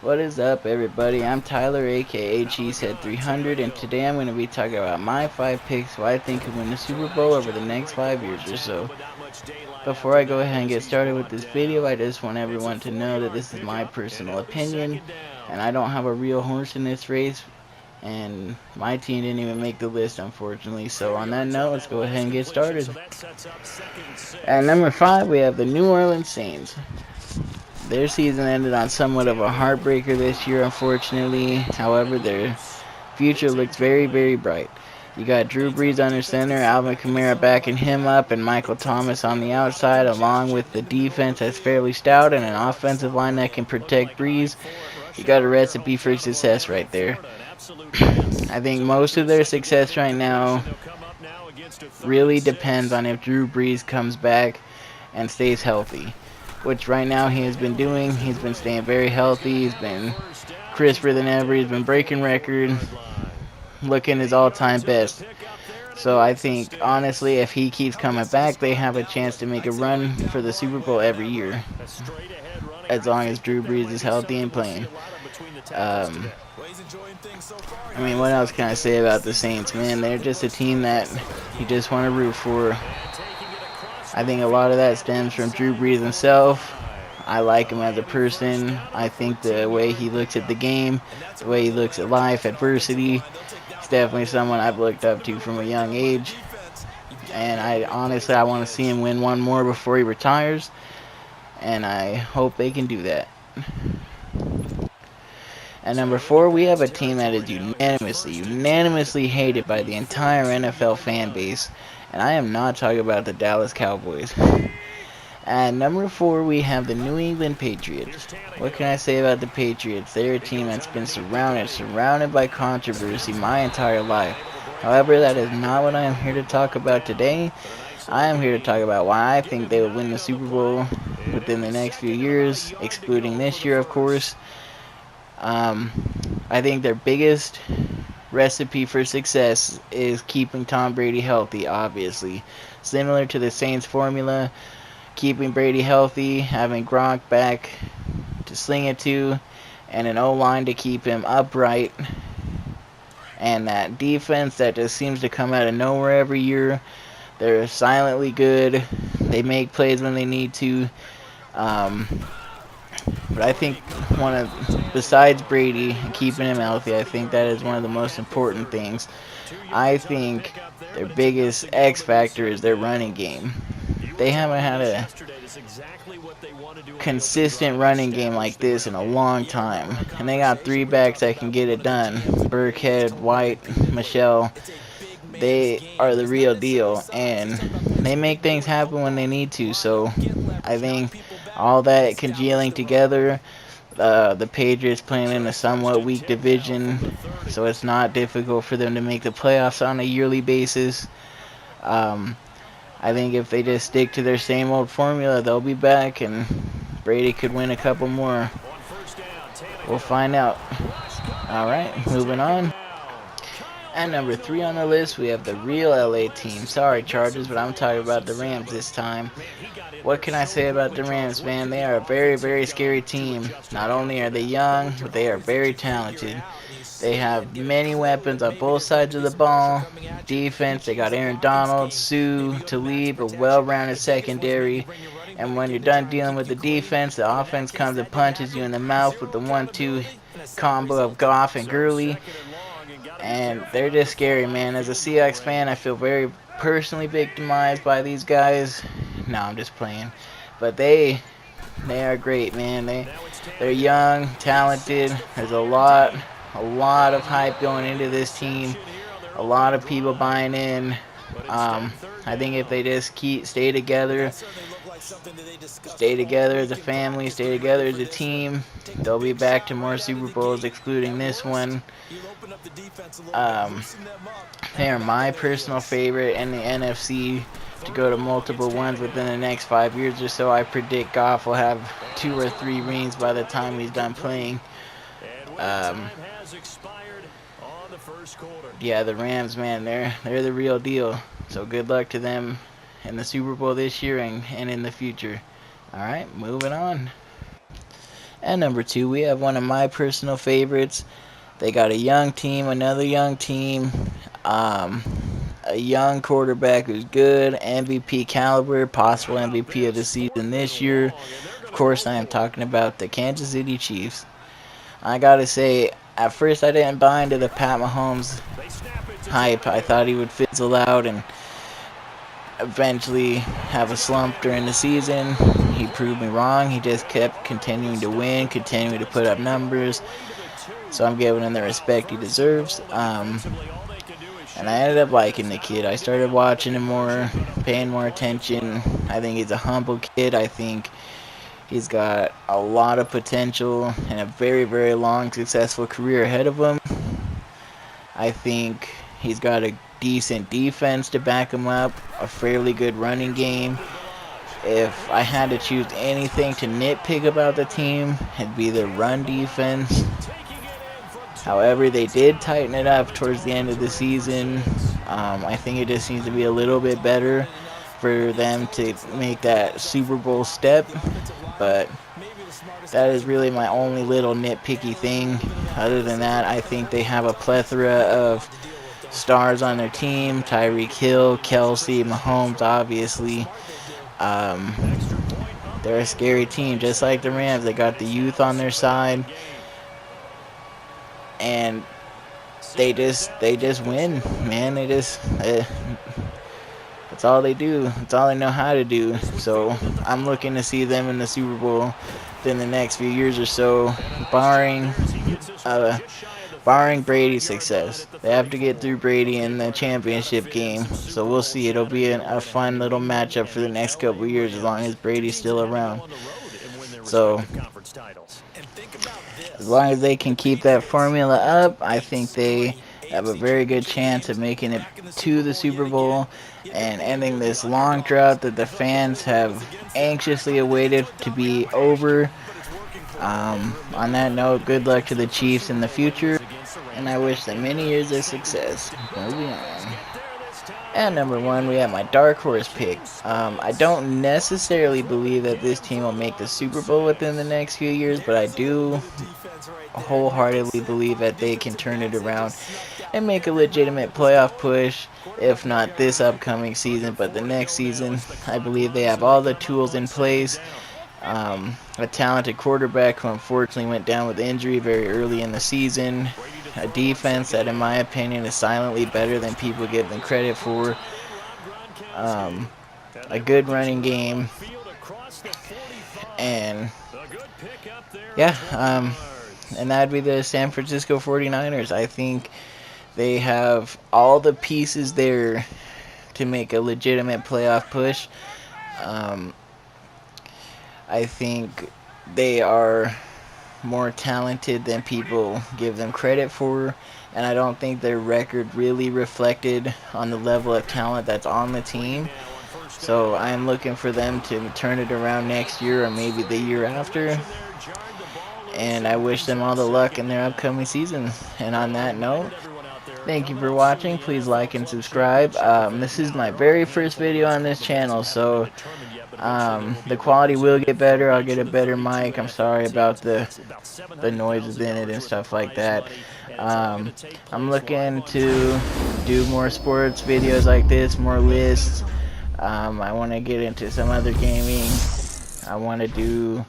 What is up, everybody? I'm Tyler, aka Cheesehead 300, and today I'm going to be talking about my 5 picks who I think could win the Super Bowl over the next 5 years or so. Before I go ahead and get started with this video, I just want everyone to know that this is my personal opinion, and I don't have a real horse in this race, and my team didn't even make the list, unfortunately. So on that note, let's go ahead and get started. At number 5, we have the New Orleans Saints. Their season ended on somewhat of a heartbreaker this year, unfortunately. However, their future looks very, very bright. You got Drew Brees under center, Alvin Kamara backing him up, and Michael Thomas on the outside, along with the defense that's fairly stout and an offensive line that can protect Brees. You got a recipe for success right there. I think most of their success right now really depends on if Drew Brees comes back and stays healthy, which right now he has been doing. He's been staying very healthy. He's been crisper than ever. He's been breaking record, looking his all-time best. So I think, honestly, if he keeps coming back, they have a chance to make a run for the Super Bowl every year, as long as Drew Brees is healthy and playing. I mean, what else can I say about the Saints, man? They're just a team that you just want to root for. I think a lot of that stems from Drew Brees himself. I like him as a person. I think the way he looks at the game, the way he looks at life, adversity, is definitely someone I've looked up to from a young age. And I want to see him win one more before he retires. And I hope they can do that. At number 4, we have a team that is unanimously hated by the entire NFL fan base. And I am not talking about the Dallas Cowboys. At number 4, we have the New England Patriots. What can I say about the Patriots? They're a team that's been surrounded by controversy my entire life. However, that is not what I am here to talk about today. I am here to talk about why I think they will win the Super Bowl within the next few years, excluding this year, of course. I think their biggest recipe for success is keeping Tom Brady healthy, obviously. Similar to the Saints formula, keeping Brady healthy, having Gronk back to sling it to, and an O-line to keep him upright, and that defense that just seems to come out of nowhere every year. They're silently good. They make plays when they need to. But I think besides Brady keeping him healthy, I think that is one of the most important things. I think their biggest X factor is their running game. They haven't had a consistent running game like this in a long time. And they got 3 backs that can get it done. Burkhead, White, Michelle. They are the real deal. And they make things happen when they need to. So I think all that congealing together, the Patriots playing in a somewhat weak division, so it's not difficult for them to make the playoffs on a yearly basis. I think if they just stick to their same old formula, they'll be back, and Brady could win a couple more. We'll find out. Alright, moving on. At number 3 on the list, we have the real LA team. Sorry, Chargers, but I'm talking about the Rams this time. What can I say about the Rams, man? They are a very, very scary team. Not only are they young, but they are very talented. They have many weapons on both sides of the ball. Defense, they got Aaron Donald, Sue, Talib, a well-rounded secondary. And when you're done dealing with the defense, the offense comes and punches you in the mouth with the 1-2 combo of Goff and Gurley. And they're just scary, man. As a Seahawks fan, I feel very personally victimized by these guys. No, I'm just playing. But they are great, man. They're young, talented. There's a lot of hype going into this team. A lot of people buying in. I think if they just stay together as a family, stay together as a team, they'll be back to more Super Bowls, excluding this one. They are my personal favorite in the NFC to go to multiple ones within the next 5 years or so. I predict Goff will have 2 or 3 rings by the time he's done playing. Yeah, the Rams, man, they're the real deal. So good luck to them in the Super Bowl this year and in the future. Alright, moving on. And number 2, we have one of my personal favorites. They got a young team, another young team, a young quarterback who's good, MVP caliber, possible MVP of the season this year. Of course, I am talking about the Kansas City Chiefs. I gotta say, at first I didn't buy into the Pat Mahomes hype. I thought he would fizzle out and eventually have a slump during the season. He proved me wrong. He just kept continuing to win, continuing to put up numbers. So I'm giving him the respect he deserves. And I ended up liking the kid. I started watching him more, paying more attention. I think he's a humble kid. I think he's got a lot of potential and a very, very long, successful career ahead of him. I think he's got a decent defense to back him up, a fairly good running game. If I had to choose anything to nitpick about the team, it'd be the run defense. However, they did tighten it up towards the end of the season. I think it just needs to be a little bit better for them to make that Super Bowl step. But that is really my only little nitpicky thing. Other than that, I think they have a plethora of stars on their team. Tyreek Hill, Kelsey, Mahomes, obviously. They're a scary team, just like the Rams. They got the youth on their side. And they just win, man. That's all they do. That's all they know how to do. So I'm looking to see them in the Super Bowl in the next few years or so, barring Brady's success. They have to get through Brady in the championship game. So we'll see. It'll be a fun little matchup for the next couple of years as long as Brady's still around. So as long as they can keep that formula up, I think they have a very good chance of making it to the Super Bowl and ending this long drought that the fans have anxiously awaited to be over. On that note, good luck to the Chiefs in the future, and I wish them many years of success. Moving on. And number 1, we have my dark horse pick. I don't necessarily believe that this team will make the Super Bowl within the next few years, but I do wholeheartedly believe that they can turn it around and make a legitimate playoff push, if not this upcoming season, but the next season. I believe they have all the tools in place. A talented quarterback who unfortunately went down with injury very early in the season. A defense that, in my opinion, is silently better than people give them credit for. A good running game. And yeah, and that'd be the San Francisco 49ers. I think they have all the pieces there to make a legitimate playoff push. I think they are more talented than people give them credit for, and I don't think their record really reflected on the level of talent that's on the team. So I'm looking for them to turn it around next year or maybe the year after. And I wish them all the luck in their upcoming season. And on that note, thank you for watching. Please like and subscribe. This is my very first video on this channel, so the quality will get better. I'll get a better mic. I'm sorry about the noises in it and stuff like that. I'm looking to do more sports videos like this, more lists. I want to get into some other gaming. I want to do